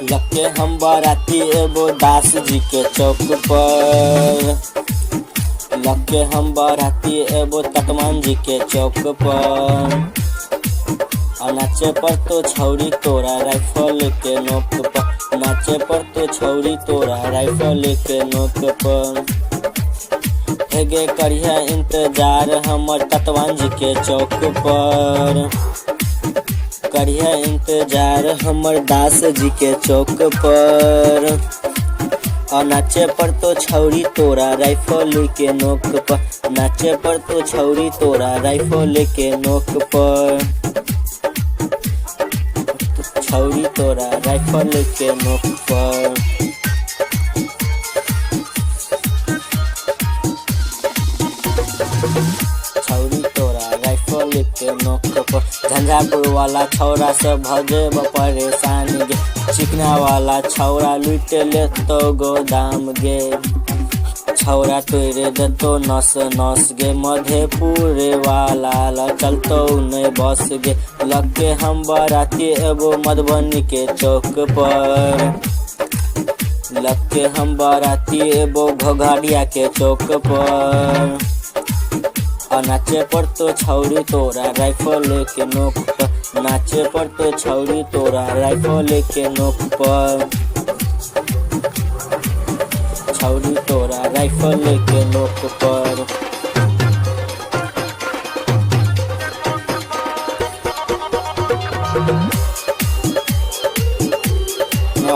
लके हम बाराती एगो दास जी के चौक पर। लके हम बाराती एगो तटमान जी के चौक पर। नाचे पर तो छौरी तोरा राइफल के नोक पर। नाचे पर तो छौरी तोरा राइफल के नोक पर। हेगे करिया इंतजार हमर तटवान जी के चौक पर। करिया इंतजार हमर दास जी के चौक पर। नाचे पर तो छौरी तोरा राइफल के नोक पर। नाचे पर तो छौरी तोरा राइफल के नोक पर। छौरी तोरा राइफल के नोक पर। छौरी तोरा राइफल के नोक पर। झंझारपुर वाला छौरा से भजेब परेशान गे। चिकना वाला छौरा लूट ले तो गोदाम गे। छौरा तोरे देतो नस नस गे। मधेपुर वाला चलतो नहीं बस गे। लगे हम बाराती एगो मधुबनी के चौक पर। लगे हम बाराती एगो घोघाडिया के चौक पर। नाचे पर तो छौरी तोरा राइफल के नोक पर। नाचे पर तो छौरी तोरा राइफल के नोक पर। छौरी तोरा राइफल के नोक पर।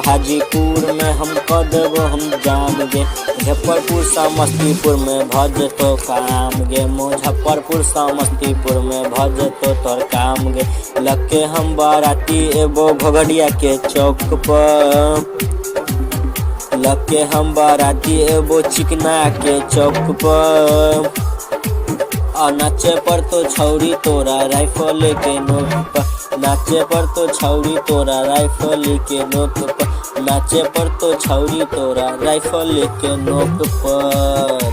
हाजीपुर में हम कदब हम जाम गे। मुजफ्फरपुर समस्तीपुर में भज तो काम गे। मुजफ्फरपुर समस्तीपुर में भज तो तोर काम गे। लगे हम बाराती एगो घोघडिया के चौक पर। लगे हम बाराती एगो चिकना के चौक पर। नाचे पर तो छौरी तोरा राइफल के नोक पर। नाचे पर तो छौरी तोरा राइफल के नोक पर। नाचे पर तो छौरी तोरा राइफल के नोक पर।